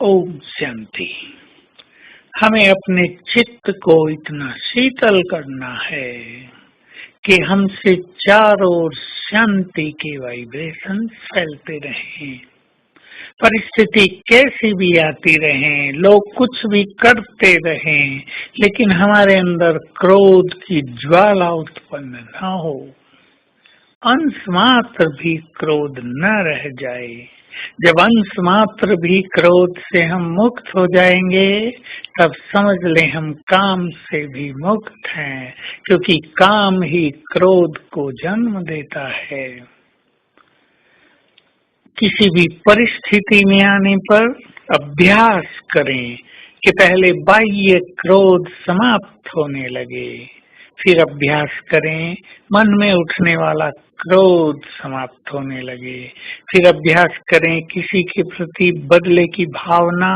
ओम शांति। हमें अपने चित्त को इतना शीतल करना है कि हमसे चारों ओर शांति के वाइब्रेशन फैलते रहें। परिस्थिति कैसी भी आती रहे, लोग कुछ भी करते रहें, लेकिन हमारे अंदर क्रोध की ज्वाला उत्पन्न न हो, अंश मात्र भी क्रोध न रह जाए। जब अंश मात्र भी क्रोध से हम मुक्त हो जाएंगे, तब समझ लें हम काम से भी मुक्त हैं, क्योंकि काम ही क्रोध को जन्म देता है। किसी भी परिस्थिति में आने पर अभ्यास करें कि पहले बाह्य क्रोध समाप्त होने लगे, फिर अभ्यास करें मन में उठने वाला क्रोध समाप्त होने लगे, फिर अभ्यास करें किसी के प्रति बदले की भावना,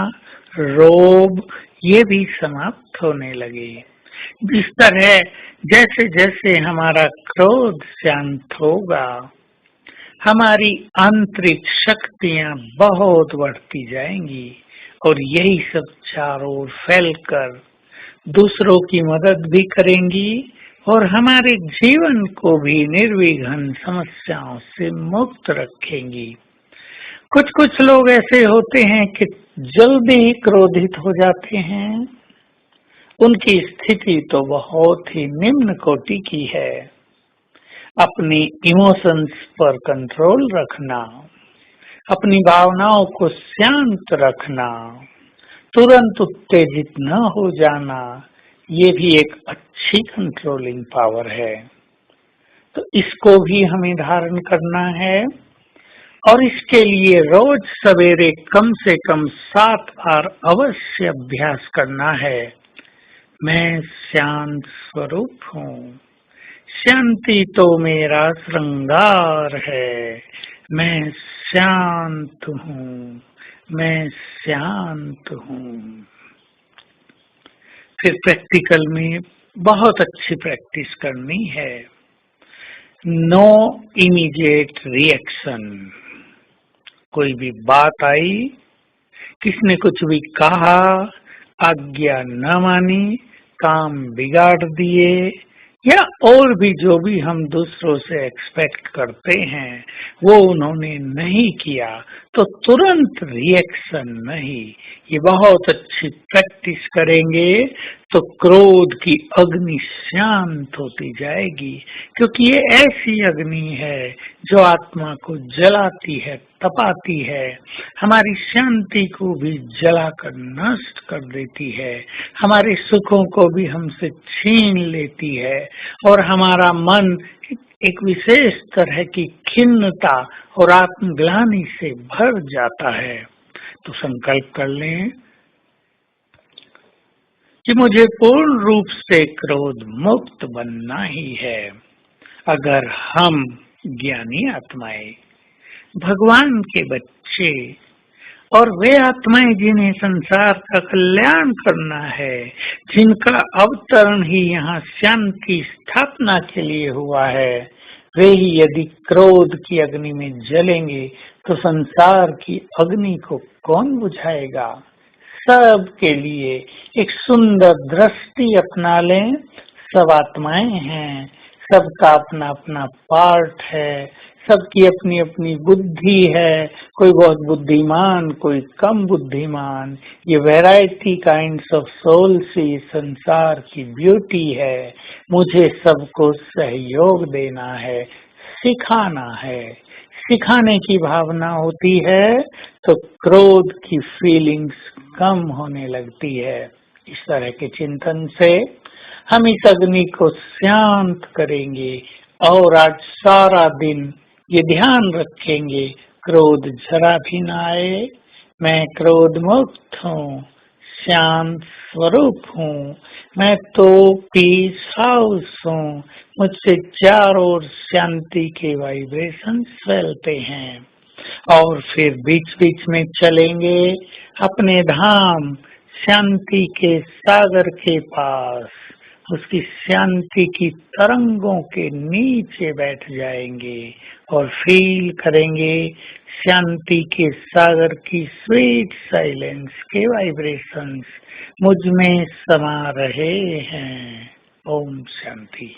रोब, ये भी समाप्त होने लगे। इस तरह जैसे जैसे हमारा क्रोध शांत होगा, हमारी आंतरिक शक्तियां बहुत बढ़ती जाएंगी और यही सब चारों ओर फैलकर दूसरों की मदद भी करेंगी और हमारे जीवन को भी निर्विघ्न समस्याओं से मुक्त रखेंगी। कुछ कुछ लोग ऐसे होते हैं कि जल्दी ही क्रोधित हो जाते हैं। उनकी स्थिति तो बहुत ही निम्न कोटि की है। अपनी इमोशंस पर कंट्रोल रखना, अपनी भावनाओं को शांत रखना, तुरंत उत्तेजित न हो जाना, ये भी एक अच्छी कंट्रोलिंग पावर है। तो इसको भी हमें धारण करना है और इसके लिए रोज सवेरे कम से कम 7 बार अवश्य अभ्यास करना है। मैं शांत स्वरूप हूँ, शांति तो मेरा श्रृंगार है, मैं शांत हूँ, मैं शांत हूँ। फिर प्रैक्टिकल में बहुत अच्छी प्रैक्टिस करनी है। No immediate reaction. कोई भी बात आई, किसने कुछ भी कहा, आज्ञा न मानी, काम बिगाड़ दिए, या और भी जो भी हम दूसरों से एक्सपेक्ट करते हैं वो उन्होंने नहीं किया, तो तुरंत रिएक्शन नहीं। ये बहुत अच्छी प्रैक्टिस करेंगे तो क्रोध की अग्नि शांत होती जाएगी, क्योंकि ये ऐसी अग्नि है जो आत्मा को जलाती है, तपाती है, हमारी शांति को भी जलाकर नष्ट कर देती है, हमारे सुखों को भी हमसे छीन लेती है और हमारा मन एक विशेष तरह की खिन्नता और आत्मग्लानि से भर जाता है। तो संकल्प कर लें कि मुझे पूर्ण रूप से क्रोध मुक्त बनना ही है। अगर हम ज्ञानी आत्माएं, भगवान के बच्चे और वे आत्माएं जिन्हें संसार का कल्याण करना है, जिनका अवतरण ही यहाँ शांति स्थापना के लिए हुआ है, वे ही यदि क्रोध की अग्नि में जलेंगे तो संसार की अग्नि को कौन बुझाएगा। सबके लिए एक सुंदर दृष्टि अपना लें। सब आत्माएं हैं, सबका अपना अपना पार्ट है, सबकी अपनी अपनी बुद्धि है, कोई बहुत बुद्धिमान, कोई कम बुद्धिमान। ये वैरायटी काइंड्स ऑफ सोल से संसार की ब्यूटी है। मुझे सबको सहयोग देना है, सिखाना है। सिखाने की भावना होती है तो क्रोध की फीलिंग्स कम होने लगती है। इस तरह के चिंतन से हम इस अग्नि को शांत करेंगे और आज सारा दिन ये ध्यान रखेंगे क्रोध जरा भी ना आए। मैं क्रोध मुक्त हूँ, शांत स्वरूप हूँ, मैं तो पीस हाउस हूँ, मुझसे चारों ओर शांति के वाइब्रेशन फैलते हैं। और फिर बीच बीच में चलेंगे अपने धाम शांति के सागर के पास, उसकी शांति की तरंगों के नीचे बैठ जाएंगे और फील करेंगे शांति के सागर की स्वीट साइलेंस के वाइब्रेशंस मुझ में समा रहे हैं। ओम शांति।